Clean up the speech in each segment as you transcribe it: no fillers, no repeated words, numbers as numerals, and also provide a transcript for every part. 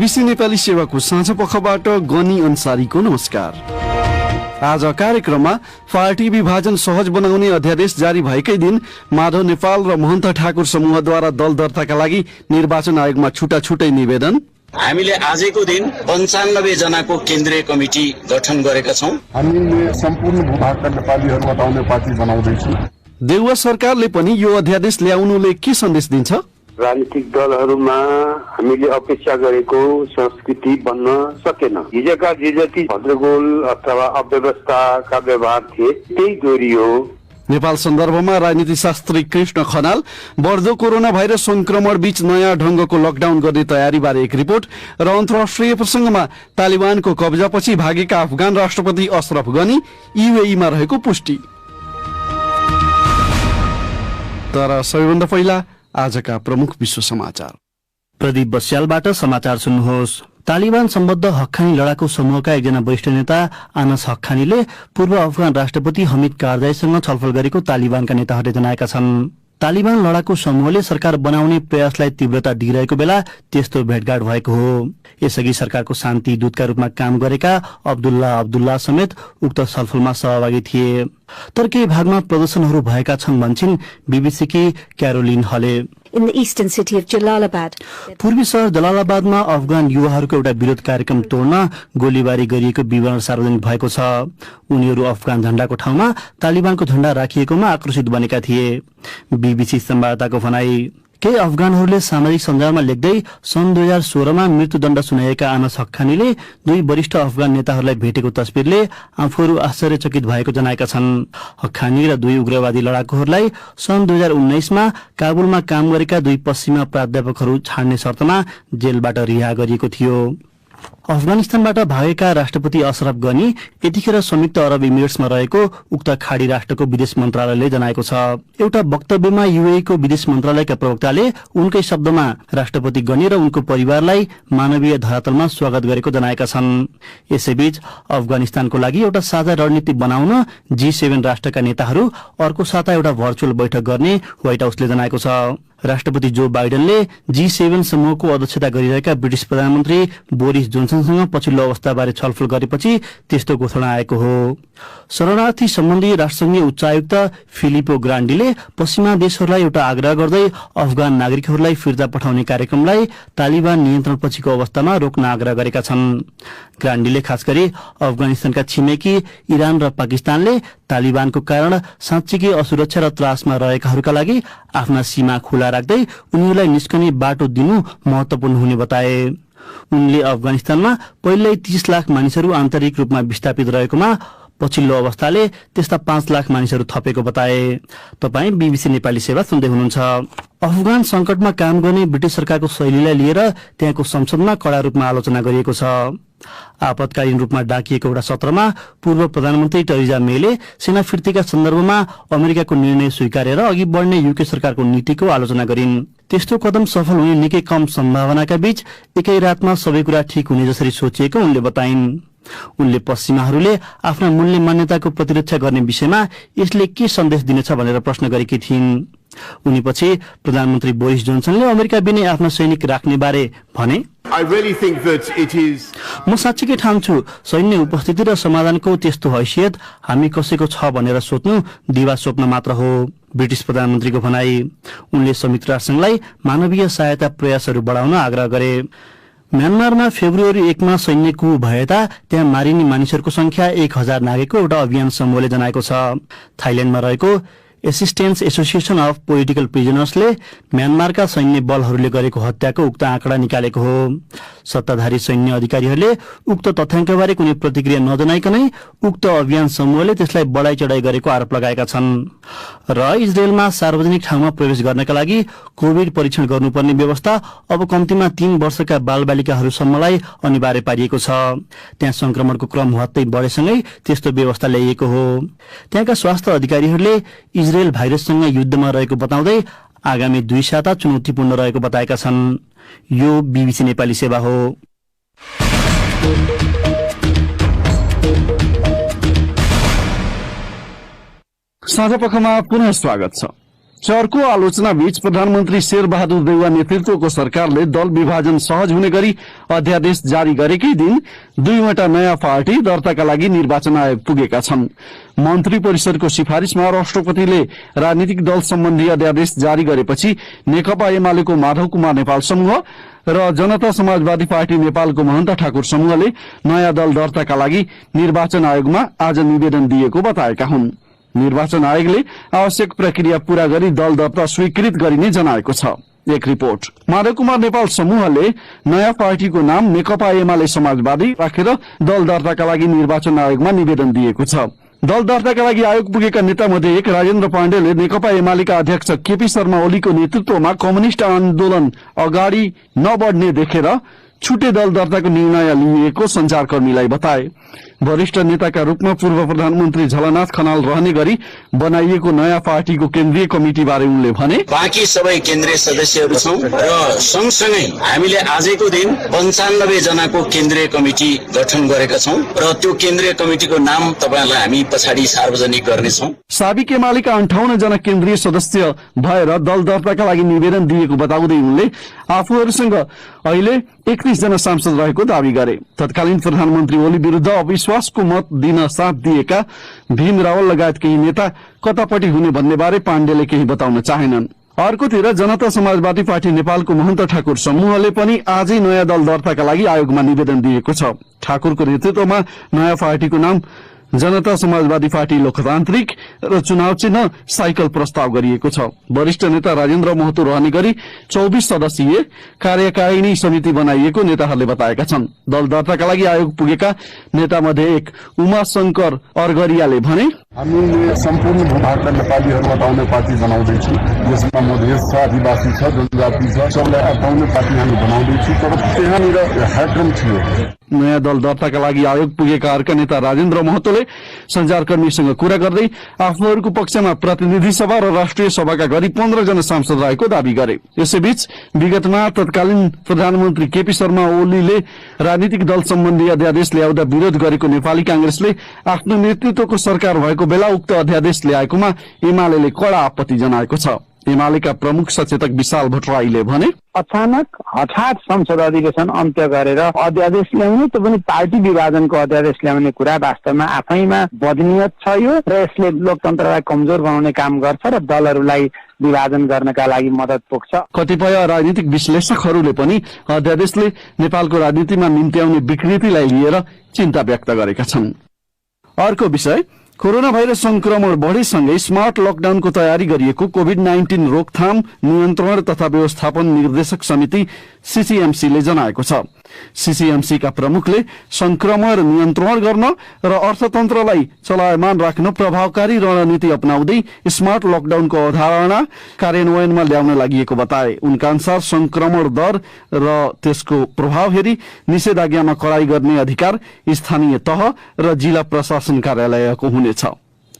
BBC Nepali सेवाको साँझ पखबाट गनी अन्सारीको नमस्कार। आज कार्यक्रममा पार्टी विभाजन सहज बनाउने अध्यादेश जारी भएकै दिन माधव नेपाल र महन्त ठाकुर समूहद्वारा दल दर्ताका लागि निर्वाचन आयोगमा छुट्टै निवेदन। हामीले आजको दिन 95 जनाको केन्द्रीय कमिटी गठन गरेका छौं। हामीले सम्पूर्ण भूभागका नेपालीहरू हटाउने पार्टी बनाउँदैछौँ। देउवा सरकारले पनि यो अध्यादेश ल्याउनुले के सन्देश दिन्छ? राजनीतिक दलहरूमा हामीले अपेक्षा गरेको संस्कृति बन्न सकेन। हिजोका जे जति भद्रगोल अथवा अव्यवस्थाका व्यवहार थिए त्यही दोहोरियो। नेपाल सन्दर्भमा राजनीति शास्त्री कृष्ण खनाल बढ्दो कोरोना भाइरस संक्रमण बीच नयाँ ढंगको लकडाउन गर्ने तयारी बारे एक रिपोर्ट र अन्तर्राष्ट्रिय प्रसंगमा तालिबानको कब्जापछि भागेका अफगान राष्ट्रपति अशरफ गनी युएईमा रहेको पुष्टि। तर सबैभन्दा पहिला आजका प्रमुख विश्व समाचार। प्रदीप बस्यालबाट समाचार सुन्नुहोस्। तालिबान सम्बद्ध हक्कानी लडाकु समूहका एकजना वरिष्ठ नेता आनस हक्कानीले पूर्व अफगान राष्ट्रपति हमिद कारजाईसँग छलफल गरेको तालिबानका नेताहरूले जनाएका छन्। तालिबान लडाकु समूहले सरकार बनाउने प्रयासलाई तीव्रता दिइरहेको बेला त्यस्तो भेटघाट भएको हो। यसअघि सरकारको शान्ति दूतका रूपमा काम गरेका अब्दुल्ला समेत उक्त छलफलमा सहभागी थिए। तर केही भागमा प्रदर्शनहरू भएका छन् भन्छिन् बीबीसीकी क्यारोलिन हले। In the eastern city of Jalalabad. पूर्वी शहर जलालाबादमा अफगान युवाहरूको एउटा विरोध कार्यक्रम तोड्न गोलीबारी गरिएको विवरण सार्वजनिक भएको छ। उनीहरू अफगान झण्डाको ठाउँमा तालिबानको झण्डा राखिएकोमा आक्रोशित बनेका थिए। बीबीसी संवाददाताको भनाई केही अफगानहरूले सामाजिक सञ्जालमा लेख्दै सन् 2016मा मृत्युदण्ड सुनाइएका आनस हक्कानीले दुई वरिष्ठ अफगान नेताहरूलाई भेटेको तस्बिरले आफूहरू आश्चर्यचकित भएको जनाएका छन्। हक्कानी र दुई उग्रवादी लडाकुहरूलाई सन् 2019मा काबुलमा काम गरेका दुई पश्चिमा प्राध्यापकहरू छाड्ने शर्तमा जेलबाट रिहा गरिएको थियो। अफगानिस्तानबाट भागेका राष्ट्रपति अशरफ गनी यतिखेर संयुक्त अरब इमिरेट्समा रहेको उक्त खाडी राष्ट्रको विदेश मन्त्रालयले जनाएको छ। एउटा वक्तव्यमा युएईको विदेश मन्त्रालयका प्रवक्ताले उनकै शब्दमा राष्ट्रपति गनी र उनको परिवारलाई मानवीय धरातलमा स्वागत गरेको जनाएका छन्। यसैबीच अफगानिस्तानको लागि एउटा साझा रणनीति बनाउन G7 राष्ट्रका नेताहरू अर्को साता एउटा भर्चुअल बैठक गर्ने व्हाइट हाउसले जनाएको छ। राष्ट्रपति जो बाइडेनले G7 समूहको अध्यक्षता गरिरहेका ब्रिटिश प्रधानमन्त्री बोरिस जोन्सनसँग पछिल्लो अवस्थाबारे छलफल गरेपछि त्यस्तो घोषणा आएको हो। शरणार्थी सम्बन्धी राष्ट्रसङ्घीय उच्चायुक्त फिलिपो ग्रान्डीले पश्चिमा देशहरूलाई एउटा आग्रह गर्दै अफगान नागरिकहरूलाई फिर्ता पठाउने कार्यक्रमलाई तालिबान नियन्त्रणपछिको अवस्थामा रोक्न आग्रह गरेका छन्। ग्रान्डीले खास गरी अफगानिस्तानका छिमेकी इरान र पाकिस्तानले तालिबानको कारण साँच्चीकै असुरक्षा र त्रासमा रहेकाहरूका लागि आफ्ना सीमा खुला राख्दै उनीहरूलाई निस्कने बाटो दिनु महत्वपूर्ण हुने बताए। उनले अफगानिस्तानमा पहिल्यै 30 लाख मानिसहरू आन्तरिक रूपमा विस्थापित रहेकोमा पछिल्लो अवस्थाले त्यस्ता 5 लाख मानिसहरू थपेको बताए। तपाई बीबीसी नेपाली सेवा सुन्दै हुनुहुन्छ। अफगान संकटमा काम गर्ने ब्रिटिश सरकारको शैलीलाई लिएर त्यहाँको संसदमा कड़ा रूपमा आलोचना गरिएको छ। आपतकालीन रूपमा डाकिएको एउटा सत्रमा पूर्व प्रधानमन्त्री टेरिजा मेले सेना फिर्तीका सन्दर्भमा अमेरिकाको निर्णय स्वीकारेर अघि बढ्ने युके सरकारको नीतिको आलोचना गरिन्। त्यस्तो कदम सफल हुने निकै कम सम्भावनाका बीच एकै रातमा सबै कुरा ठिक हुने जसरी सोचिएको उनले बताइन्। उनले पश्चिमाहरूले आफ्ना मूल्य मान्यताको प्रतिरक्षा गर्ने विषयमा यसले के सन्देश दिनेछ भनेर प्रश्न गरेकी थिइन्। उनी पछि प्रधानमन्त्री बोरिस जोन्सनले अमेरिका बिनै आफ्ना सैनिक राख्ने बारे भने म साँच्चीकै ठान्छु सैन्य उपस्थिति र समाधानको त्यस्तो हैसियत हामी कसैको छ भनेर सोच्नु दिवा स्वप्न मात्र हो। ब्रिटिश प्रधानमन्त्रीको भनाई। उनले संयुक्त राष्ट्रसङ्घलाई मानवीय सहायता प्रयासहरू बढाउन आग्रह गरे। म्यानमारमा फेब्रुअरी 1 मा सैन्य कु भएता त्यहाँ मारिने मानिसहरूको संख्या 1000 नागेको एउटा अभियान समूहले जनाएको छ। थाइल्याण्डमा रहेको एसिस्टेन्स एसोसिएसन अफ पोलिटिकल प्रिजनर्सले म्यानमारका सैन्य बलहरूले गरेको हत्याको उक्त आँकडा निकालेको हो। सत्ताधारी सैन्य अधिकारीहरूले उक्त तथ्याङ्कबारे कुनै प्रतिक्रिया नजनाइकनै उक्त अभियान समूहले त्यसलाई बढाई चढाई गरेको आरोप लगाएका छन्। र इजरायलमा सार्वजनिक ठाउँमा प्रवेश गर्नका लागि कोभिड परीक्षण गर्नुपर्ने व्यवस्था अब कम्तीमा 3 वर्षका बालबालिकाहरूसम्मलाई अनिवार्य पारिएको छ। त्यहाँ संक्रमणको क्रम हत्तै बढेसँगै त्यस्तो व्यवस्था ल्याइएको हो। त्यहाँका स्वास्थ्य अधिकारीहरूले इजरायल भाइरससँग युद्धमा रहेको बताउँदै आगामी 2 साता चुनौतीपूर्ण रहेको बताएका छन्। यो बीबीसी नेपाली सेवा हो। साँझपखमा पुनः स्वागत छ। चर्को आलोचना बीच प्रधानमन्त्री शेरबहादुर देउवा नेतृत्वको सरकारले दल विभाजन सहज हुने गरी अध्यादेश जारी गरेकै दिन 2वटा नयाँ पार्टी दर्ताका लागि निर्वाचन आयोग पुगेका छन्। मन्त्री परिषदको सिफारिशमा राष्ट्रपतिले राजनीतिक दल सम्बन्धी अध्यादेश जारी गरेपछि नेकपा एमालेको माधव कुमार नेपाल समूह र जनता समाजवादी पार्टी नेपालको महन्त ठाकुर समूहले नयाँ दल दर्ताका लागि निर्वाचन आयोगमा आज निवेदन दिएको बताएका हुन्। निर्वाचन आयोगले आवश्यक प्रक्रिया पूरा गरी दल दर्ता स्वीकृत गरिने जनाएको छ। एक रिपोर्ट। माधव कुमार नेपाल समूहले नयाँ पार्टीको नाम नेकपा एमाले समाजवादी राखेर दल दर्ताका लागि निर्वाचन आयोगमा निवेदन दिएको छ। दल दर्ताका लागि आयोग पुगेका नेता मध्ये एक राजेन्द्र पाण्डेले नेकपा एमालेका अध्यक्ष केपी शर्मा ओलीको नेतृत्वमा कम्युनिष्ट आन्दोलन अगाडि नबढ्ने देखेर छुट्टै दल दर्ताको निर्णय लिएको संचारकर्मीलाई बताए। वरिष्ठ नेताका रूपमा पूर्व प्रधानमन्त्री झलनाथ खनाल रहने गरी बनाइएको नयाँ पार्टीको केन्द्रीय कमिटिबारे उनले भने, बाँकी सबै केन्द्रीय सदस्यहरू छौं र सँगसँगै हामीले आजको दिन 95 जनाको केन्द्रीय कमिटी गठन गरेका छौं र त्यो केन्द्रीय कमिटिको नाम तपाईलाई हामी पछाडि सार्वजनिक गर्नेछौं। साबिक एमालेका 58 जना केन्द्रीय सदस्य भएर दल दर्ताका लागि निवेदन दिएको बताउँदै उनले आफूहरूसँग अहिले 31 जना सांसद रहेको दावी गरे। तत्कालीन प्रधानमन्त्री ओली विरूद्ध अविश्वासको मत दिन साथ दिएका भीम रावल लगायत केही नेता कतापट्टि हुने भन्ने बारे पाण्डेले केही बताउन चाहेनन्। अर्कोतिर जनता समाजवादी पार्टी नेपालको महन्त ठाकुर समूहले पनि आजै नयाँ दल दर्ताका लागि आयोगमा निवेदन दिएको छ। ठाकुरको नेतृत्वमा नयाँ पार्टीको नाम जनता समाजवादी पार्टी लोकतान्त्रिक र चुनाव चिन्ह साइकल प्रस्ताव गरिएको छ। वरिष्ठ नेता राजेन्द्र महतो रहने गरी 24 सदस्यीय कार्यकारिणी समिति बनाइएको नेताहरूले बताएका छन्। दल दर्ताका लागि आयोग पुगेका नेता मध्ये एक उमा शंकर अर्गरियाले भने, हामीले सम्पूर्ण भूभागका नेपालीहरू हटाउने पार्टी बनाउँदैछौँ। यसमा मधेस छ, आदिवासी छ, जनजाति छ, सबलाई हटाउने पार्टी हामी बनाउँदैछौँ। तर त्यहाँनिर ह्याक्रम थियो। नयाँ दल दर्ताका लागि आयोग पुगेका अर्का नेता राजेन्द्र महतोले संचारकर्मीसँग कुरा गर्दै आफूहरूको पक्षमा प्रतिनिधि सभा र राष्ट्रिय सभाका गरी 15 जना सांसद रहेको दावी गरे। यसैबीच विगतमा तत्कालीन प्रधानमन्त्री केपी शर्मा ओलीले राजनीतिक दल सम्बन्धी अध्यादेश ल्याउँदा विरोध गरेको नेपाली कांग्रेसले आफ्नो नेतृत्वको सरकार भएको बेला उक्त अध्यादेश ल्याएकोमा एमालेले कड़ा आपत्ति जनाएको छ। एमालेका प्रमुख सचेतक विशाल भट्टराईले भने, अचानक हठात संसद अधिवेशन अन्त्य गरेर अध्यादेश ल्याउने, त्यो पनि पार्टी विभाजनको अध्यादेश ल्याउने कुरा वास्तवमा आफैमा बदनीयत छ यो र यसले लोकतन्त्रलाई कमजोर बनाउने काम गर्छ र दलहरूलाई विभाजन गर्नका लागि मद्दत पुग्छ। कतिपय राजनीतिक विश्लेषकहरूले पनि अध्यादेशले नेपालको राजनीतिमा निम्त्याउने विकृतिलाई लिएर चिन्ता व्यक्त गरेका छन्। अर्को विषय, कोरोना भाइरस संक्रमण बढेसँगै स्मार्ट लकडाउनको तयारी गरिएको कोभिड-19 रोकथाम नियन्त्रण तथा व्यवस्थापन निर्देशक समिति सीसीएमसीले जनाएको छ। सीसीएमसीका प्रमुखले संक्रमण नियन्त्रण गर्न र अर्थतन्त्रलाई चलायमान राख्न प्रभावकारी रणनीति अपनाउँदै स्मार्ट लकडाउनको अवधारणा कार्यान्वयनमा ल्याउन लागि बताए। उनका अनुसार संक्रमण दर र त्यसको प्रभाव हेरी निषेधाज्ञामा कडाई गर्ने अधिकार स्थानीय तह र जिल्ला प्रशासन कार्यालयको हुनेछ।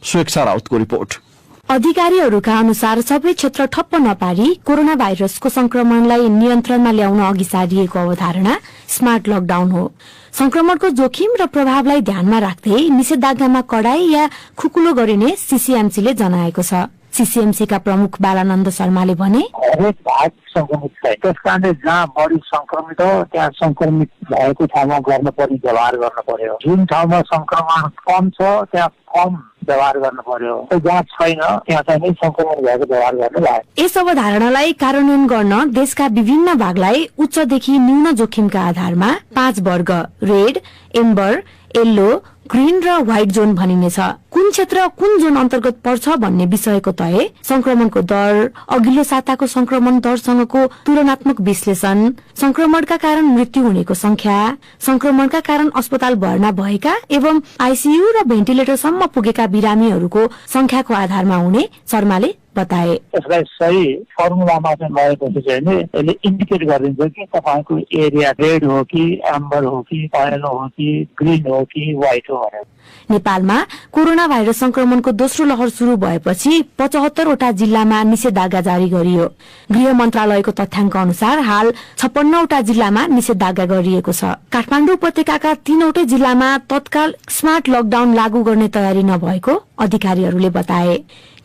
स्वेक्षा राउतको रिपोर्ट। अधिकारीहरूका अनुसार सबै क्षेत्र ठप्प नपारी कोरोना भाइरसको संक्रमणलाई नियन्त्रणमा ल्याउन अघि सारिएको अवधारणा स्मार्ट लकडाउन हो। संक्रमणको जोखिम र प्रभावलाई ध्यानमा राख्दै निषेधाज्ञामा कडाई या खुकुलो गरिने सीसीएमसीले जनाएको छ। सीसीएमसीका प्रमुख बालानन्द शर्माले भने, हरेक भाग संक्रमित छ, त्यसकारणले जहाँ बढी संक्रमित हो त्यहाँ संक्रमित भएको ठाउँमा गर्न पर्ने व्यवहार गर्न पर्यो। जुन ठाउँमा संक्रमण कम छ त्यहाँ कम व्यवहार गर्न पर्यो, जहाँ छैन त्यहाँ चाहिँ संक्रमण भएको व्यवहार गर्नु लाग्यो। यस अवधारणालाई कार्यान्वयन गर्न देशका विभिन्न भागलाई उच्चदेखि न्यून जोखिमका आधारमा 5 वर्ग रेड, एम्बर, येल्लो, ग्रीन र व्हाइट जोन भनिनेछ। कुन क्षेत्र कुन जोन अन्तर्गत पर्छ भन्ने विषयको तय, संक्रमणको दर, अघिल्लो साताको संक्रमण दरसँगको तुलनात्मक विश्लेषण, संक्रमणका कारण मृत्यु हुनेको संख्या, संक्रमणका कारण अस्पताल भर्ना भएका एवं आईसीयू र भेन्टिलेटरसम्म पुगेका बिरामीहरूको संख्याको आधारमा हुने शर्माले बताए। यसलाई सही फर्मुलामा चाहिँ लगेपछि चाहिँ यसले इन्डिकेट गरिदिन्छ कि तपाईँको एरिया रेड हो कि एम्बर हो कि येलो हो कि ग्रीन हो कि व्हाइट हो भनेर। नेपालमा कोरोना भाइरस संक्रमणको दोस्रो लहर शुरू भएपछि 75 वटा जिल्लामा निषेधाज्ञा जारी गरियो। गृह मन्त्रालयको तथ्याङ्क अनुसार हाल 56 वटा जिल्लामा निषेधाज्ञा गरिएको छ। काठमाडौँ उपत्यकाका 3 वटै जिल्लामा तत्काल स्मार्ट लकडाउन लागू गर्ने तयारी नभएको अधिकारीहरूले बताए।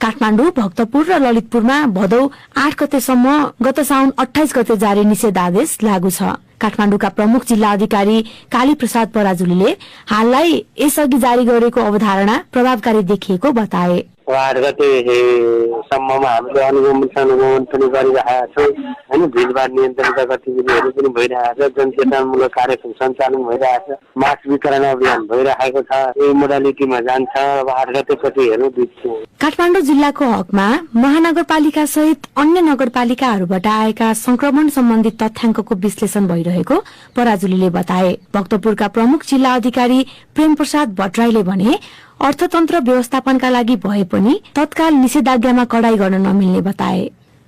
काठमाडौँ, भक्तपुर र ललितपुरमा भदौ 8 गतेसम्म गत साउन 28 गते जारी निषेधादेश लागू छ। काठमाडौँका प्रमुख जिल्ला अधिकारी काली प्रसाद पराजुलीले हाललाई यसअघि जारी गरेको अवधारणा प्रभावकारी देखिएको बताए। 8 गतेसम्ममा हामीले अनुगमन पनि गरिरहेका छौँ होइन। भिडभाड नियन्त्रणका गतिविधिहरू पनि भइरहेको छ, जनचेतनामूलक कार्यक्रम सञ्चालन भइरहेको छ, मास्क वितरण अभियान भइरहेको छ। यही मोडालिटीमा जान्छ। अब 8 गतेपछि हेर्नु दिन्छौँ। काठमाडौँ जिल्लाको हकमा महानगरपालिका सहित अन्य नगरपालिकाहरूबाट आएका संक्रमण सम्बन्धी तथ्याङ्कको विश्लेषण भइरहेको पराजुलीले बताए। भक्तपुरका प्रमुख जिल्ला अधिकारी प्रेम प्रसाद भट्टराईले भने अर्थतन्त्र व्यवस्थापनका लागि भए पनि तत्काल निषेधाज्ञामा कडाई गर्न नमिल्ने बताए।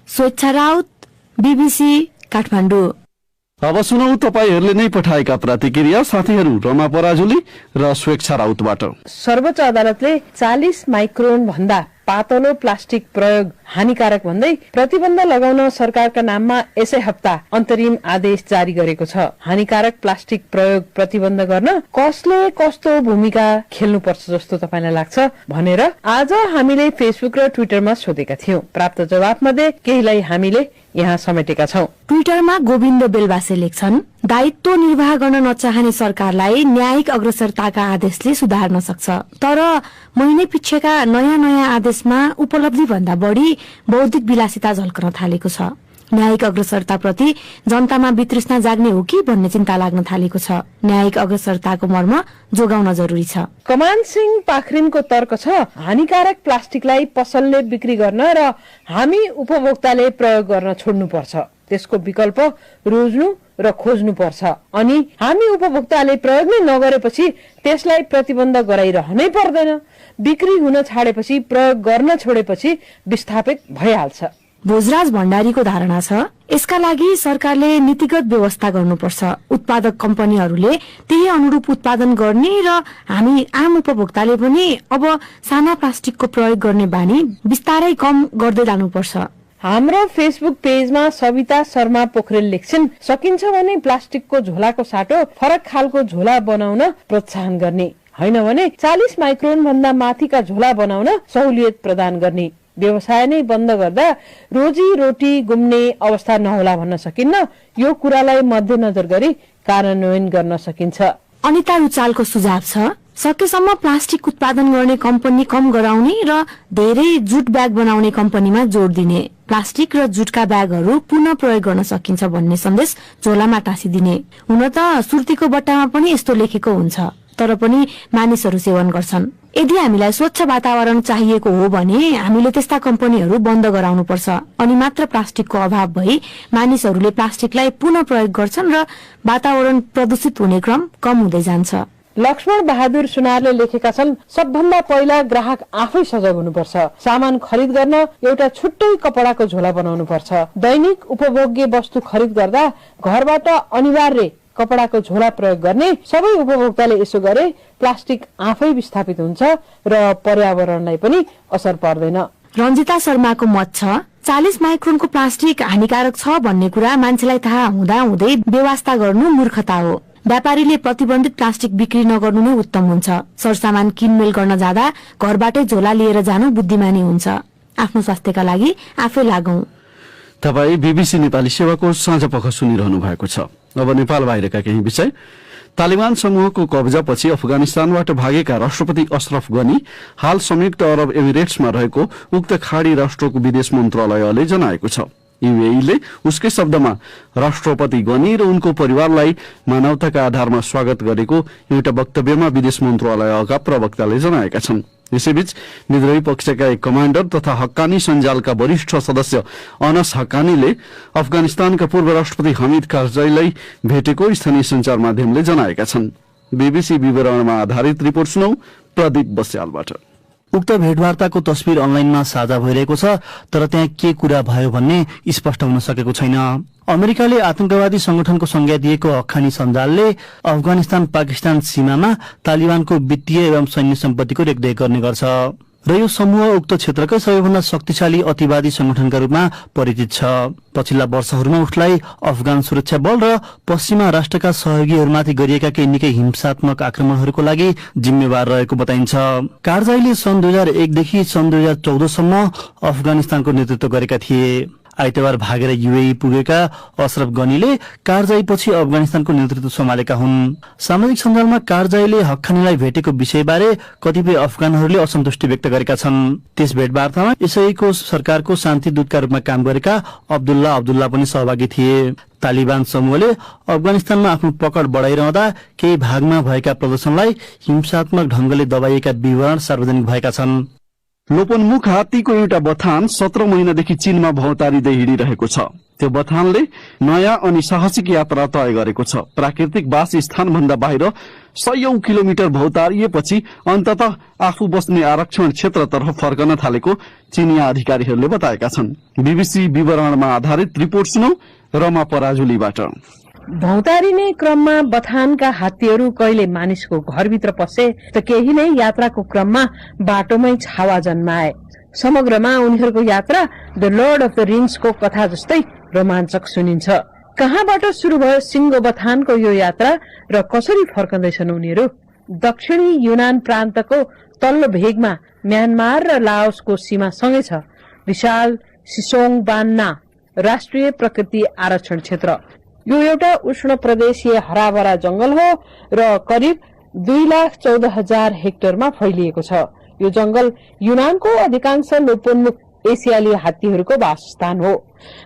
स्वेच्छा राउत, बीबीसी काठमाडौँ। अब सुनौ तपाईहरूले नै पठाएका प्रतिक्रिया साथीहरू रमा पराजुली र स्वेच्छा राउतबाट। सर्वोच्च अदालतले 40 माइक्रोन भन्दा पातलो प्लास्टिक प्रयोग हानिकारक भन्दै प्रतिबन्ध लगाउन सरकारका नाममा यसै हप्ता अन्तरिम आदेश जारी गरेको छ। हानिकारक प्लास्टिक प्रयोग प्रतिबन्ध गर्न कसले कस्तो भूमिका खेल्नुपर्छ जस्तो तपाईलाई लाग्छ भनेर आज हामीले फेसबुक र ट्विटरमा सोधेका थियौं। प्राप्त जवाफमध्ये केहीलाई हामीले यहाँ समेटेका छौं। ट्विटरमा गोविन्द बेलबासे लेख्छन्, दायित्व निर्वाह गर्न नचाहने सरकारलाई न्यायिक अग्रसरताका आदेशले सुधार्न सक्छ, तर महिने पिछेका नयाँ आदेशमा उपलब्धि भन्दा बढी बौद्धिक विलासिता झल्कन थालेको छ। न्यायिक अग्रसरताप्रति जनतामा वितृष्णा जाग्ने हो कि भन्ने चिन्ता लाग्न थालेको छ। न्यायिक अग्रसरताको मर्म जोगाउन जरुरी छ। कमान सिंह पाखरिनको तर्क छ, हानिकारक प्लास्टिकलाई पसलले बिक्री गर्न र हामी उपभोक्ताले प्रयोग गर्न छोड्नुपर्छ। त्यसको विकल्प रोज्नु र खोज्नु पर्छ। अनि हामी उपभोक्ताले प्रयोग नै नगरेपछि त्यसलाई प्रतिबन्ध गराइरहनै पर्दैन। बिक्री हुन छाडेपछि, प्रयोग गर्न छोडेपछि विस्थापित भइहाल्छ। भोजराज भण्डारीको धारणा छ, यसका लागि सरकारले नीतिगत व्यवस्था गर्नुपर्छ। उत्पादक कम्पनीहरूले त्यही अनुरूप उत्पादन गर्ने र हामी आम उपभोक्ताले पनि अब साना प्लास्टिकको प्रयोग गर्ने बानी बिस्तारै कम गर्दै जानुपर्छ। हाम्रो फेसबुक पेजमा सविता शर्मा पोखरेल लेख्छिन्, सकिन्छ भने प्लास्टिकको झोलाको साटो फरक खालको झोला बनाउन प्रोत्साहन गर्ने, होइन भने 40 माइक्रोन भन्दा माथिका झोला बनाउन सहुलियत प्रदान गर्ने। व्यवसाय नै बन्द गर्दा रोजी रोटी गुम्ने अवस्था नहोला भन्न सकिन्न। यो कुरालाई मध्यनजर गरी कार्यान्वयन गर्न सकिन्छ। अनिता रुचालको सुझाव छ, सकेसम्म प्लास्टिक उत्पादन गर्ने कम्पनी कम गराउने र धेरै जुट ब्याग बनाउने कम्पनीमा जोड दिने। प्लास्टिक र जुटका ब्यागहरू पुनः प्रयोग गर्न सकिन्छ भन्ने सन्देश झोलामा टाँसिदिने। हुन त सुर्तीको बट्टामा पनि यस्तो लेखेको हुन्छ, तर पनि मानिसहरू सेवन गर्छन्। यदि हामीलाई स्वच्छ वातावरण चाहिएको हो भने हामीले त्यस्ता कम्पनीहरू बन्द गराउनुपर्छ। अनि मात्र प्लास्टिकको अभाव भई मानिसहरूले प्लास्टिकलाई पुनः प्रयोग गर्छन् र वातावरण प्रदूषित हुने क्रम कम हुँदै जान्छ। लक्ष्मण बहादुर सुनारले लेखेका छन्, सबभन्दा पहिला ग्राहक आफै सजग हुनुपर्छ। सामान खरिद गर्न एउटा छुट्टै कपडाको झोला बनाउनु पर्छ। दैनिक उपभोग्य वस्तु खरिद गर्दा घरबाट अनिवार्य कपडाको झोला प्रयोग गर्ने। सबै उपभोक्ताले यसो गरे प्लास्टिक आफै विस्थापित हुन्छ र पर्यावरणलाई पनि असर पर्दैन। रञ्जिता शर्माको मत छ, 40 माइक्रोनको प्लास्टिक हानिकारक छ भन्ने कुरा मान्छेलाई थाहा हुँदा हुँदै बेवास्ता गर्नु मूर्खता हो। व्यापारीले प्रतिबन्धित प्लास्टिक बिक्री नगर्नु नै उत्तम हुन्छ। सरसामान किनमेल गर्न जाँदा घरबाटै झोला लिएर जानु बुद्धिमानी हुन्छ। आफ्नो स्वास्थ्यका लागि आफै लागौं। तपाईँ बीबीसी नेपाली सेवाको साँझपख सुनिरहनु भएको छ। अब नेपाल बाहिरका केही विषय। तालिबान समूहको कब्जापछि अफगानिस्तानबाट भागेका राष्ट्रपति अशरफ गनी हाल संयुक्त अरब एमिरेट्समा रहेको उक्त खाडी राष्ट्रको विदेश मन्त्रालयले जनाएको छ। यूएईले उसकै शब्दमा राष्ट्रपति गनी र उनको परिवारलाई मानवताका आधारमा स्वागत गरेको एउटा वक्तव्यमा विदेश मन्त्रालयका प्रवक्ताले जनाएका छन्। यसैबीच विद्रोही पक्षका एक कमाण्डर तथा हक्कानी सञ्जालका वरिष्ठ सदस्य अनस हक्कानीले अफगानिस्तानका पूर्व राष्ट्रपति हमिद कारजाईलाई भेटेको स्थानीय सञ्चार माध्यमले जनाएका छन्। बीबीसी विवरणमा आधारित रिपोर्ट सुनौ प्रदीप बस्यालबाट। उक्त भेटवार्ताको तस्बिर अनलाइनमा साझा भइरहेको छ, तर त्यहाँ के कुरा भयो भन्ने स्पष्ट हुन सकेको छैन। अमेरिकाले आतंकवादी संगठनको संज्ञा दिएको हक्कानी सञ्जालले अफगानिस्तान पाकिस्तान सीमामा तालिबानको वित्तीय एवं सैन्य सम्पत्तिको रेखदेख गर्ने गर्छ। र यो समूह उक्त क्षेत्रकै सबैभन्दा शक्तिशाली अतिवादी संगठनका रूपमा परिचित छ। पछिल्ला वर्षहरूमा उसलाई अफगान सुरक्षा बल र पश्चिमा राष्ट्रका सहयोगीहरूमाथि गरिएका केही निकै हिंसात्मक आक्रमणहरूको लागि जिम्मेवार रहेको बताइन्छ। कारजाईले सन् 2001 देखि सन् 2014 सम्म अफगानिस्तानको नेतृत्व गरेका थिए। आइतबार भागेर यूएई पुगेका अशरफ गनीले कारजाईपछि अफगानिस्तानको नेतृत्व सम्हालेका हुन्। सामाजिक सञ्जालमा कारजाईले हक्कानीलाई भेटेको विषयबारे कतिपय अफगानहरूले असन्तुष्टि व्यक्त गरेका छन्। त्यस भेटवार्तामा यसैको सरकारको शान्ति दूतका रूपमा काम गरेका अब्दुल्ला पनि सहभागी थिए। तालिबान समूहले अफगानिस्तानमा आफ्नो पकड बढाइरहँदा केही भागमा भएका प्रदर्शनलाई हिंसात्मक ढंगले दबाइएका विवरण सार्वजनिक भएका छन्। लोपनमुख हात्तीको एउटा बथान 17 महिनादेखि चीनमा भौतारिँदै हिँडिरहेको छ। त्यो बथानले नयाँ अनि साहसिक यात्रा तय गरेको छ। प्राकृतिक वासस्थान भन्दा बाहिर 100 किलोमिटर भौतारिएपछि अन्ततः आफू बस्ने आरक्षण क्षेत्रतर्फ फर्कन थालेको चीनिया अधिकारीहरूले बताएका छन्। बीबीसी विवरणमा आधारित रिपोर्ट सुनौ रमा पराजुलीबाट। भौतारिने क्रममा बथानका हात्तीहरू कहिले मानिसको घरभित्र पसे त केही नै यात्राको क्रममा बाटोमै छावा जन्माए। समग्रमा उनीहरूको यात्रा द लर्ड अफ द रिङ्सको कथा जस्तै रोमाञ्चक सुनिन्छ। कहाँबाट शुरू भयो सिङ्गो बथानको यो यात्रा र कसरी फर्कँदैछन् उनीहरू? दक्षिणी युनान प्रान्तको तल्लो भेगमा म्यानमार र लाओसको सीमा सँगै छ विशाल सिसोङबान्ना राष्ट्रिय प्रकृति आरक्षण क्षेत्र। यो एउटा उष्ण प्रदेशीय हराभरा जंगल हो र करिब 2,14,000 हेक्टरमा फैलिएको छ। यो जंगल युनानको अधिकांश लोपोन्मुख एसियाली हात्तीहरूको वासस्थान हो।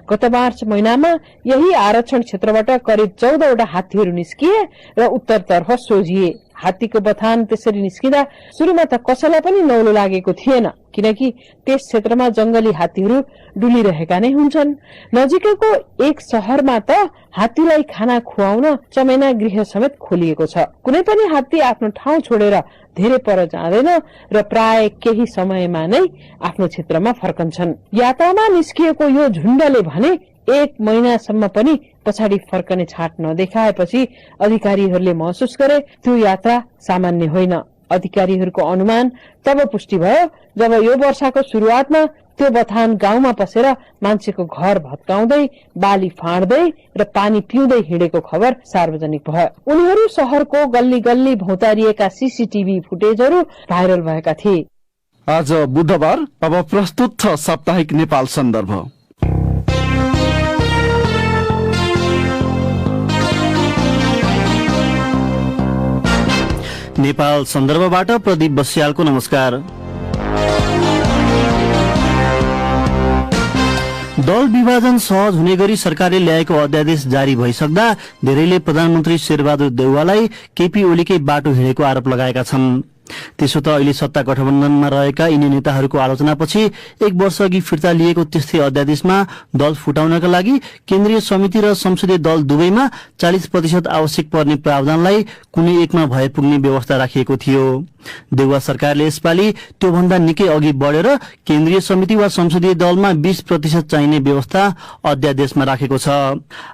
गत मार्च महिनामा यही आरक्षण क्षेत्रबाट करिब 14 वटा हात्तीहरू निस्किए र उत्तरतर्फ सोझिए। हात्तीको बथान त्यसरी निस्किँदा सुरुमा त कसैलाई पनि नौलो लागेको थिएन, किनकि त्यस क्षेत्रमा जंगली हात्तीहरू डुलिरहेका नै हुन्छन्। नजिकैको एक शहरमा त हात्तीलाई खाना खुवाउन चमेना गृह समेत खोलिएको छ। कुनै पनि हात्ती आफ्नो ठाउँ छोडेर धेरै पर जाँदैन र प्राय केही समयमा नै आफ्नो क्षेत्रमा फर्कन्छन्। यात्रामा निस्किएको यो झुण्डले भने 1 महिनासम्म पनि पछाडि फर्कने छाट नदेखाएपछि अधिकारीहरूले महसुस गरे त्यो यात्रा सामान्य होइन। अधिकारीहरूको अनुमान तब पुष्टि भयो जब यो वर्षको सुरुवातमा त्यो बथान गाउँमा पसेर मान्छेको घर भत्काउँदै बाली फाँड्दै र पानी पिउँदै हिँडेको खबर सार्वजनिक भयो। उनीहरू शहरको गल्ली गल्ली भौतारिएका सीसीटीभी फुटेजहरू भाइरल भएका थिए। आज बुधबार। अब प्रस्तुत छ साप्ताहिक नेपाल सन्दर्भ। नेपाल सन्दर्भबाट प्रदीप बस्यालको नमस्कार। दल विभाजन सहज हुने गरी सरकारले ल्याएको अध्यादेश जारी भइसक्दा धेरैले प्रधानमन्त्री शेरबहादुर देउवालाई केपी ओलीकै बाटो हिँडेको आरोप लगाएका छन्। त्यसो त अहिले सत्ता गठबन्धनमा रहेका यिनी नेताहरूको आलोचनापछि 1 वर्ष अघि फिर्ता लिएको त्यस्तै अध्यादेशमा दल फुटाउनका लागि केन्द्रीय समिति र संसदीय दल दुवैमा 40% आवश्यक पर्ने प्रावधानलाई कुनै एकमा भए पुग्ने व्यवस्था राखिएको थियो। देउवा सरकारले यसपालि त्योभन्दा निकै अघि बढेर केन्द्रीय समिति वा संसदीय दलमा 20% चाहिने व्यवस्था अध्यादेशमा राखेको छ।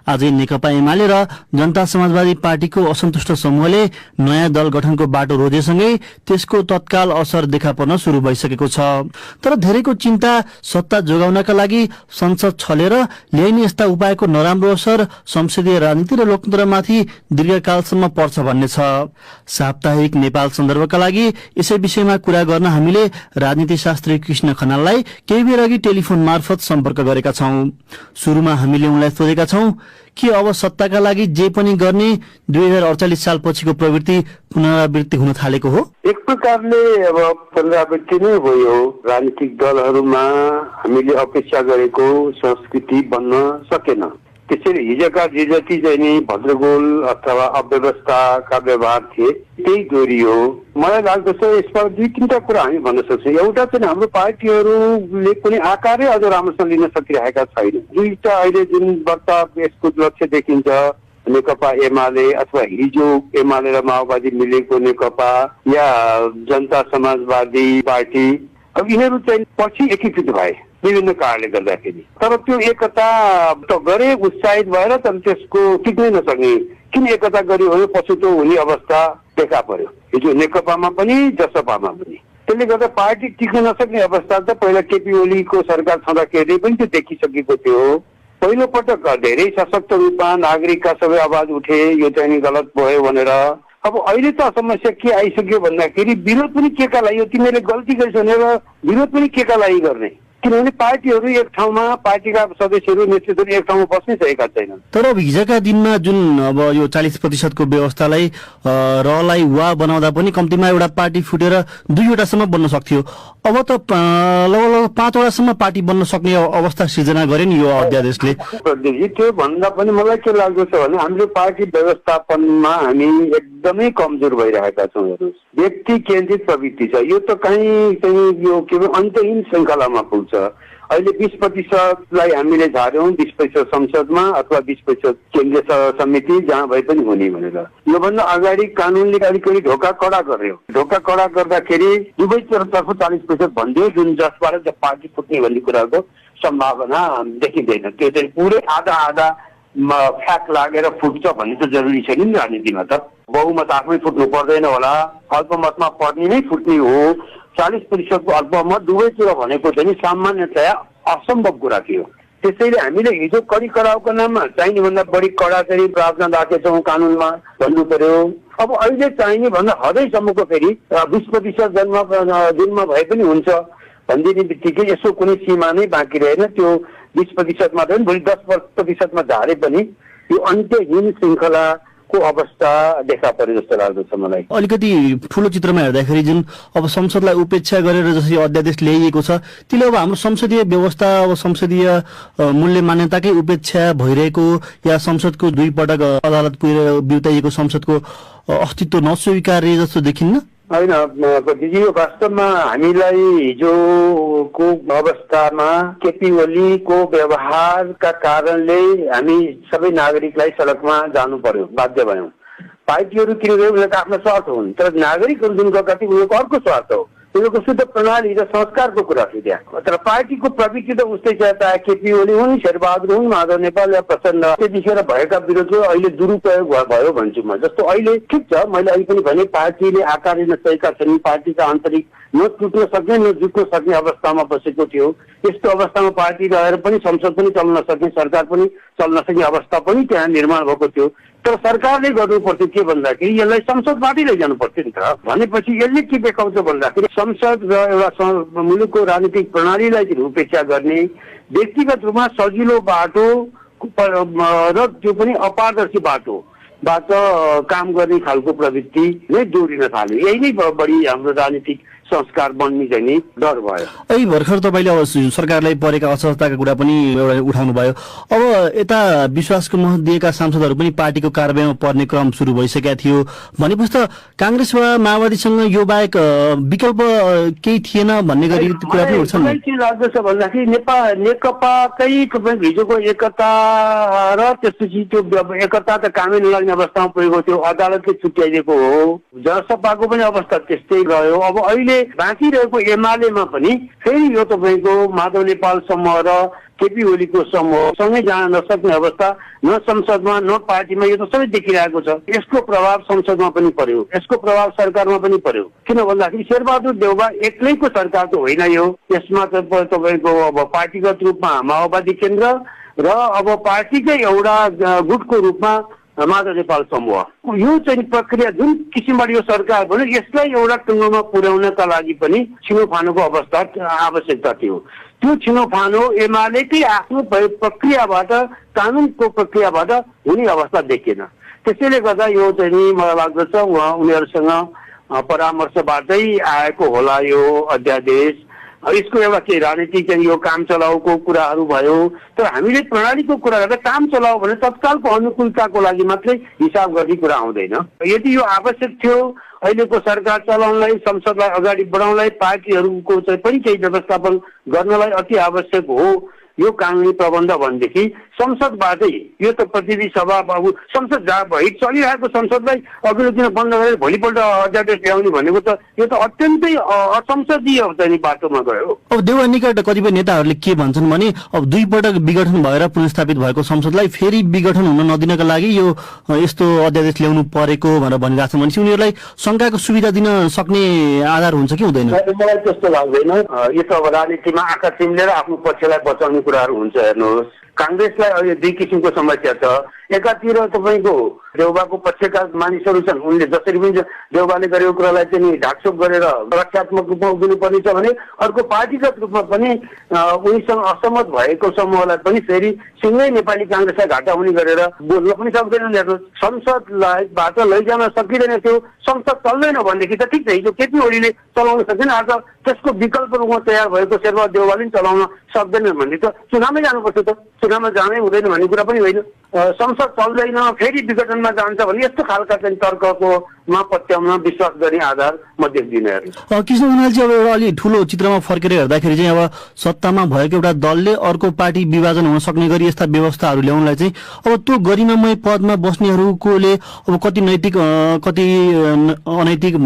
आजै नेकपा एमाले र जनता समाजवादी पार्टीको असन्तुष्ट समूहले नयाँ दल गठनको बाटो रोजेसँगै त्यसको तत्काल असर देखा पर्न शुरू भइसकेको छ। तर धेरैको चिन्ता सत्ता जोगाउनका लागि संसद छलेर ल्याइने यस्ता उपायको नराम्रो असर संसदीय राजनीति र लोकतन्त्रमाथि दीर्घकालसम्म पर्छ भन्ने छ। साप्ताहिक नेपाल सन्दर्भका लागि यसै विषयमा कुरा गर्न हामीले राजनीति शास्त्री कृष्ण खनाललाई केही बेर अघि टेलिफोन मार्फत सम्पर्क गरेका छौं। सुरुमा हामीले उनलाई सोधेका छौं कि अब सत्ताका लागि जे पनि गर्ने 2048 साल पछिको प्रवृत्ति पुनरावृत्ति हुन थालेको हो। एक प्रकारले अब पुनरावृत्ति नै भयो। राजनीतिक दलहरूमा हामीले अपेक्षा गरेको संस्कृति बन्न सकेन। त्यसैले हिजोका जे जति चाहिँ नि भद्रगोल अथवा अव्यवस्थाका व्यवहार थिए त्यही दोहोरियो। मलाई लाग्दछ यसमा 2-3टा कुरा हामी भन्न सक्छौँ। एउटा चाहिँ हाम्रो पार्टीहरूले कुनै आकारै अझ राम्रोसँग लिन सकिरहेका छैन। दुईटा अहिले जुन वार्ता यसको लक्ष्य देखिन्छ, नेकपा एमाले अथवा हिजो एमाले र माओवादी मिलेको नेकपा या जनता समाजवादी पार्टी, अब यिनीहरू चाहिँ पछि एकीकृत भए विभिन्न कारणले गर्दाखेरि। तर त्यो एकता त गरे उत्साहित भएर, तर त्यसको टिक्नै नसक्ने किन एकता गरियो भने पछुतो हुने अवस्था देखा पर्यो। हिजो नेकपामा पनि जसपामा पनि त्यसले गर्दा पार्टी टिक्न नसक्ने अवस्था त पहिला केपी ओलीको सरकार छँदाखेरि पनि त्यो देखिसकेको थियो। पहिलो पटक धेरै सशक्त रूपमा नागरिकका सबै आवाज उठे, यो चाहिँ नि गलत भयो भनेर। अब अहिले त समस्या के आइसक्यो भन्दाखेरि विरोध पनि के का लागि, तिमीले गल्ती गरिस् भनेर विरोध पनि के का लागि गर्ने, किनभने पार्टीहरू एक ठाउँमा, पार्टीका सदस्यहरू नेतृत्वहरू एक ठाउँमा बस्नै सकेका छैनन्। तर अब हिजोका दिनमा जुन अब यो 40% व्यवस्थालाई रलाई वा बनाउँदा पनि कम्तीमा एउटा पार्टी फुटेर 2वटासम्म बन्न सक्थ्यो। अब त लगभग 5वटासम्म पार्टी बन्न सक्ने अवस्था सृजना गरे नि यो अध्यादेशले। त्यो भन्दा पनि मलाई के लाग्दछ भने हाम्रो पार्टी व्यवस्थापनमा हामी एकदमै कमजोर भइरहेका छौँ। हेर्नुहोस्, व्यक्ति केन्द्रित प्रवृत्ति छ। यो त कहीँ यो के भन्छ अन्तहीन श्रृङ्खलामा पुग्छ। अहिले 20%लाई हामीले झार्यौँ 20% संसदमा अथवा 20% केन्द्रीय समिति जहाँ भए पनि हुने भनेर। योभन्दा अगाडि कानुनले अलिकति ढोका कडा गर्यो। ढोका कडा गर्दाखेरि दुवैतर्फ 40% भन्थ्यो, जुन जसबाट पार्टी फुट्ने भन्ने कुराको सम्भावना देखिँदैन। त्यो चाहिँ पुरै आधा फ्याक लागेर फुट्छ भन्ने त जरुरी छैन नि राजनीतिमा। त बहुमत आफै फुट्नु पर्दैन होला, अल्पमतमा पर्ने नै फुट्ने हो। 40% अल्पमत दुवैतिर भनेको चाहिँ सामान्यतया असम्भव कुरा थियो। त्यसैले हामीले हिजो कडी कराउको नाममा चाहिने भन्दा बढी कडा चाहिँ प्रावधान राखेछौँ कानुनमा भन्नु पर्यो। अब अहिले चाहिने भन्दा हदैसम्मको फेरि 20% दिनमा भए पनि हुन्छ भनिदिने बित्तिकै यसो कुनै सीमा नै बाँकी रहेन। त्यो 20% मात्रै भोलि 10% झारे पनि यो अन्त्यहीन श्रृङ्खलाको अवस्था देखा परे जस्तो लाग्दछ मलाई। अलिकति ठुलो चित्रमा हेर्दाखेरि जुन अब संसदलाई उपेक्षा गरेर जसरी अध्यादेश ल्याइएको छ, त्यसले अब हाम्रो संसदीय व्यवस्था, अब संसदीय मूल्य मान्यताकै उपेक्षा भइरहेको या संसदको 2 पटक अदालत पुगेर बिउताइएको संसदको अस्तित्व नस्वीकार्य जस्तो देखिन्न? होइन दिदी, यो वास्तवमा हामीलाई हिजोको अवस्थामा केपी ओलीको व्यवहारका कारणले हामी सबै नागरिकलाई सडकमा जानु पर्यो, बाध्य भयौँ। पार्टीहरू किन गयो, उनीहरूको आफ्नो स्वार्थ हुन्, तर नागरिकहरू जुन गएका थिए उनीहरूको अर्को स्वार्थ हो। उनीहरूको शुद्ध प्रणाली र संस्कारको कुरा थियो त्यहाँ। तर पार्टीको प्रवृत्ति त उस्तै छ, चाहे केपी ओली हुन्, शेरबहादुर हुन्, माधव नेपाल या प्रचण्ड, त्यतिखेर भएका विरोधको अहिले दुरुपयोग भयो भन्छु म। जस्तो अहिले ठिक छ, मैले अहिले पनि भने पार्टीले आकार लिन सकेका छैनन्, पार्टीका आन्तरिक न टुट्न सक्ने न जुट्न सक्ने अवस्थामा बसेको थियो। यस्तो अवस्थामा पार्टी रहेर पनि संसद पनि चल्न सक्ने, सरकार पनि चल्न सक्ने अवस्था पनि त्यहाँ निर्माण भएको थियो। तर सरकारले गर्नु पर्थ्यो के भन्दाखेरि यसलाई संसदबाटै लैजानु पर्थ्यो नि त। भनेपछि यसले के देखाउँछ भन्दाखेरि संसद र एउटा मुलुकको राजनीतिक प्रणालीलाई चाहिँ उपेक्षा गर्ने, व्यक्तिगत रूपमा सजिलो बाटो र त्यो पनि अपारदर्शी बाटोबाट काम गर्ने खालको प्रवृत्ति नै दोहोरिन थाल्यो। यही नै बढी हाम्रो राजनीतिक संस्कार बन्ने चाहिँ डर भयो। अहिले भर्खर तपाईँले अब सरकारलाई परेका असहजताका कुरा पनि एउटा उठाउनु भयो। अब यता विश्वासको मत दिएका सांसदहरू पनि पार्टीको कारबाहीमा पर्ने क्रम सुरु भइसकेका थियो भनेपछि त कांग्रेस वा माओवादीसँग यो बाहेक विकल्प केही थिएन भन्ने गरी कुरा पनि उठ्छ नि। के लाग्दछ भन्दाखेरि नेकपाकै हिजोको एकता र त्यसपछि त्यो एकता त कामै नलाग्ने अवस्थामा पुगेको थियो, अदालतले छुट्याइदिएको हो। जसपाको पनि अवस्था त्यस्तै रह्यो। अब अहिले बाँकी रहेको एमालेमा पनि फेरि यो तपाईँको माधव नेपाल समूह र केपी ओलीको समूह सँगै जान नसक्ने अवस्था, न संसदमा न पार्टीमा, यो त सबै देखिरहेको छ। यसको प्रभाव संसदमा पनि पर्यो, यसको प्रभाव सरकारमा पनि पर्यो। किन भन्दाखेरि शेरबहादुर देउवा एक्लैको सरकार त होइन यो, यसमा तपाईँको अब पार्टीगत रूपमा माओवादी केन्द्र र अब पार्टीकै एउटा गुटको रूपमा माधव नेपाल समूह, यो चाहिँ प्रक्रिया जुन किसिमबाट यो सरकार भन्यो यसलाई एउटा टुङ्गोमा पुर्याउनका लागि पनि छिनोफानोको अवस्था आवश्यकता थियो। त्यो छिनोफानो एमालेकै आफ्नो प्रक्रियाबाट, कानुनको प्रक्रियाबाट हुने अवस्था देखिएन। त्यसैले गर्दा यो चाहिँ मलाई लाग्दछ उनीहरूसँग परामर्शबाटै आएको होला यो अध्यादेश। यसको एउटा के राजनीतिक चाहिँ यो काम चलाउको कुराहरू भयो, तर हामीले प्रणालीको कुरा गर्दा काम चलाऊ भने तत्कालको अनुकूलताको लागि मात्रै हिसाब गर्ने कुरा आउँदैन। यदि यो आवश्यक थियो अहिलेको सरकार चलाउनलाई, संसदलाई अगाडि बढाउनलाई, पार्टीहरूको चाहिँ पनि केही व्यवस्थापन गर्नलाई अति आवश्यक हो यो कानुनी प्रबन्ध भनेदेखि संसदबाटै यो त प्रतिनिधि सभा संसद जहाँ भइ चलिरहेको संसदलाई अघिल्लो दिन बन्द गरेर भोलिपल्ट अध्यादेश ल्याउने भनेको त यो त अत्यन्तै असंसदीय चाहिँ बाटोमा गयो। अब देउवा निकट कतिपय नेताहरूले के भन्छन् भने अब 2 पटक विघटन भएर पुनर्स्थापित भएको संसदलाई फेरि विघटन हुन नदिनका लागि यो यस्तो अध्यादेश ल्याउनु परेको भनेर भनिरहेछन् भनेपछि उनीहरूलाई शंकाको सुविधा दिन सक्ने आधार हुन्छ कि हुँदैन? मलाई त्यस्तो लाग्दैन। यो त अब राजनीतिमा आँखा चिम्लेर आफ्नो पक्षलाई बचाउने कुराहरू हुन्छ। हेर्नुहोस्, कांग्रेसलाई अहिले 2 किसिमको समस्या छ। एकातिर तपाईको देउबाको पक्षका मानिसहरू छन्, उनले जसरी पनि देउबाले गरेको कुरालाई चाहिँ ढाकछोप गरेर रक्षात्मक रूपमा उभिनु पर्ने छ भने अर्को पार्टीगत रूपमा पनि उनीसँग असहमत भएको समूहलाई पनि फेरि सिंगै नेपाली कांग्रेसलाई घाटा हुने गरेर बोल्न पनि सक्दैनन्। हेर्नुहोस्, संसदलाई बाट लैजान सकिँदैन थियो, संसद चल्दैन भनेदेखि त ठिक छ, हिजो केपी ओलीले चलाउन सक्दैन, आज त्यसको विकल्प रूपमा तयार भएको शेरबहादुर देउवाले पनि चलाउन सक्दैनन् भने त चुनावमै जानुपर्छ। त चुनावमा जानै हुँदैन भन्ने कुरा पनि होइन। संसद चल्दैन फेरि विघटनमा जान्छ भने यस्तो खालका चाहिँ तर्कको पत्याउन विश्वास गर्ने आधार म देख्दिनँ। कृष्ण खनालजी, अब एउटा अलि ठुलो चित्रमा फर्केर हेर्दाखेरि चाहिँ अब सत्तामा भएको एउटा दलले अर्को पार्टी विभाजन हुन सक्ने गरी यस्ता व्यवस्थाहरू ल्याउनलाई चाहिँ अब त्यो गरिमामय पदमा बस्नेहरूकोले अब कति नैतिक कति अनैतिक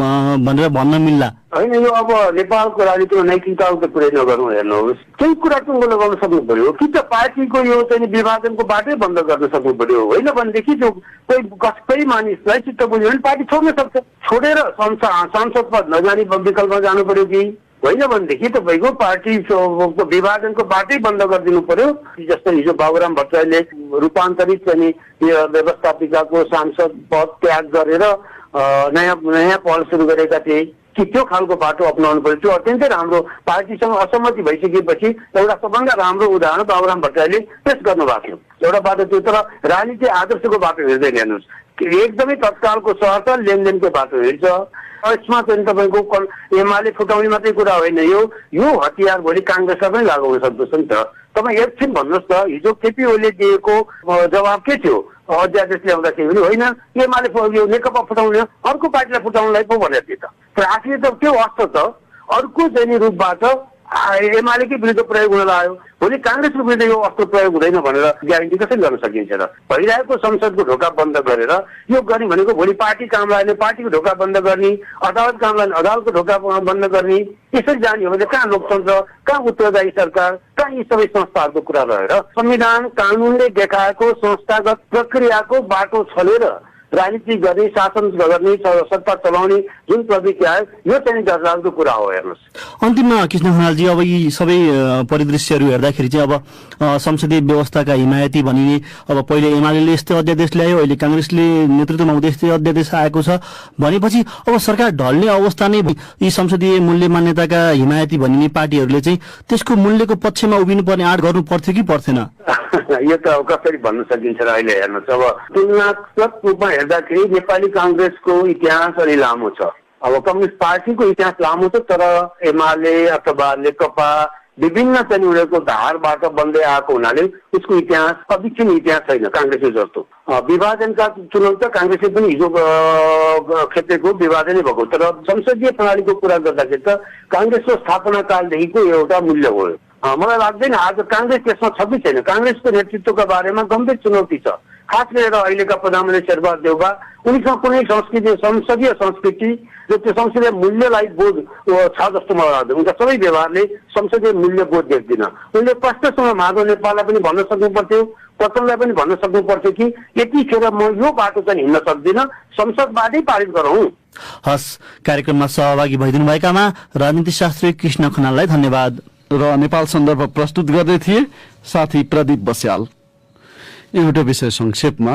भनेर भन्न मिल्ला होइन। यो अब नेपालको राजनीतिमा नैतिकताको कुरै नगर्नु। हेर्नुहोस्, केही कुरा टुङ्गो लगाउन सक्नु पर्यो कि त पार्टीको यो चाहिँ विभाजनको बाटै बन्द गर्न सक्नु पर्यो। होइन भनेदेखि जो कोही मानिसलाई चित्त बुझ्यो भने पार्टी छोड्न सक्छ, छोडेर सांसद पद नजाने विकल्पमा जानु पर्यो कि होइन भनेदेखि तपाईँको पार्टी विभाजनको बाटै बन्द गरिदिनु पर्यो। जस्तो हिजो बाबुराम भट्टराईले रूपान्तरित चाहिँ व्यवस्थापिकाको सांसद पद त्याग गरेर नयाँ पहल सुरु गरेका थिए कि त्यो खालको बाटो अपनाउनु पर्यो। त्यो अत्यन्तै राम्रो। पार्टीसँग असहमति भइसकेपछि एउटा सबभन्दा राम्रो उदाहरण बाबुराम भट्टराईले पेश गर्नुभएको थियो। एउटा बाटो त्यो, तर राजनीति आदर्शको बाटो हेर्दैन। हेर्नुहोस्, एकदमै तत्कालको सहर छ, लेनदेनको बाटो हेर्छ। यसमा चाहिँ तपाईँको एमाले फुटाउने मात्रै कुरा होइन, यो हतियार भोलि काङ्ग्रेसलाई पनि लगाउन सक्दछ नि त। तपाईँ एकछिन भन्नुहोस् त, हिजो केपी ओलीले दिएको जवाब के थियो अध्यादेश ल्याउँदाखेरि? पनि होइन, एमाले यो नेकपा फुटाउने अर्को पार्टीलाई फुटाउनलाई पो भनेर थियो त। तर आखिर त त्यो अस्त त अर्को चाहिँ रूपबाट एमालेकै विरुद्ध प्रयोग हुन लाग्यो। भोलि काङ्ग्रेसको विरुद्ध यो अस्त्र प्रयोग हुँदैन भनेर ग्यारेन्टी कसरी गर्न सकिन्छ र? भइरहेको संसदको ढोका बन्द गरेर यो गर्ने भनेको भोलि पार्टी काम लाग्ने पार्टीको ढोका बन्द गर्ने, अदालत काम लाग्ने अदालतको ढोका बन्द गर्ने, यसरी जाने हो भने कहाँ लोकतन्त्र, कहाँ उत्तरदायी सरकार, कहाँ यी सबै संस्थाहरूको कुरा रहेर संविधान कानुनले देखाएको संस्थागत प्रक्रियाको बाटो छलेर राजनीति गर्ने, शासन गर्ने, सत्ता चलाउने जुन प्रवृत्ति आयो यो चाहिँ डरलाग्दो कुरा हो। हेर्नुहोस्, अन्तिममा कृष्ण खनालजी, अब यी सबै परिदृश्यहरू हेर्दाखेरि चाहिँ अब संसदीय व्यवस्थाका हिमायती भनिने अब पहिले एमाले यस्तै अध्यादेश ल्यायो, अहिले काङ्ग्रेसले नेतृत्वमा हुँदै यस्तै अध्यादेश आएको छ भनेपछि अब सरकार ढल्ने अवस्था नै यी संसदीय मूल्य मान्यताका हिमायती भनिने पार्टीहरूले चाहिँ त्यसको मूल्यको पक्षमा उभिनु पर्ने आँट गर्नु पर्थ्यो कि पर्थेन? यो त अब कसरी भन्न सकिन्छ र? अहिले हेर्नुहोस्, अब तुलनात्मक रूपमा हेर्दाखेरि नेपाली काङ्ग्रेसको इतिहास अलि लामो छ। अब कम्युनिस्ट पार्टीको इतिहास लामो छ, तर एमाले अथवा नेकपा विभिन्न चाहिँ उनीहरूको धारबाट बन्दै आएको हुनाले उसको इतिहास अविच्छिन्न इतिहास छैन काङ्ग्रेसको जस्तो। विभाजनका चुनौती त काङ्ग्रेसले पनि हिजो क्षेत्रको विभाजनै भएको, तर संसदीय प्रणालीको कुरा गर्दाखेरि त काङ्ग्रेसको स्थापना कालदेखिको एउटा मूल्य हो। मलाई लाग्दैन आज काङ्ग्रेस त्यसमा छ कि छैन। काङ्ग्रेसको नेतृत्वका बारेमा गम्भीर चुनौती छ, खास गरेर अहिलेका प्रधानमन्त्री शेरबहादुर देउवा। उनीसँग कुनै संस्कृति, संसदीय संस्कृति र त्यो संसदीय मूल्यलाई बोध छ जस्तो मलाई लाग्दैन। उनका सबै व्यवहारले संसदीय मूल्य बोध देख्दिन। उनले प्रष्टसँग माधव नेपाललाई पनि भन्न सक्नु पर्थ्यो, पत्रलाई पनि भन्न सक्नु पर्थ्यो कि यतिखेर म यो बाटो चाहिँ हिँड्न सक्दिनँ, संसदबाटै पारित गरौँ। हस्, कार्यक्रममा सहभागी भइदिनुभएकामा राजनीतिशास्त्री कृष्ण खनाललाई धन्यवाद। र नेपाल सन्दर्भ प्रस्तुत गर्दै थिए साथी प्रदीप बस्याल। एउटा विषय संक्षेपमा,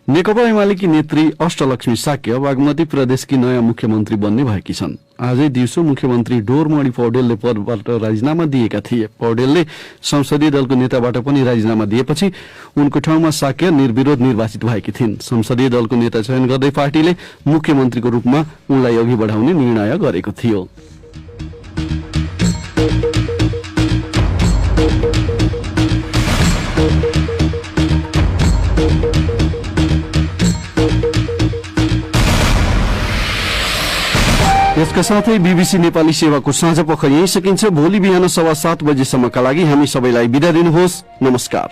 नेकपा एमालेकी नेत्री अष्टलक्ष्मी साक्य बागमती प्रदेशकी नयाँ मुख्यमन्त्री बन्ने भएकी छन्। आजै दिउँसो मुख्यमन्त्री डोरमणि पौडेलले पदबाट राजीनामा दिएका थिए। पौडेलले संसदीय दलको नेताबाट पनि राजीनामा दिएपछि उनको ठाउँमा साक्य निर्विरोध निर्वाचित भएकी थिइन्। संसदीय दलको नेता चयन गर्दै पार्टीले मुख्यमन्त्रीको रूपमा उनलाई अघि बढाउने निर्णय गरेको थियो। यसका साथै बीबीसी नेपाली सेवाको साँझ पख यही सकिन्छ। भोलि बिहान 7:15 बजेसम्मका लागि हामी सबैलाई बिदा दिनुहोस्। नमस्कार।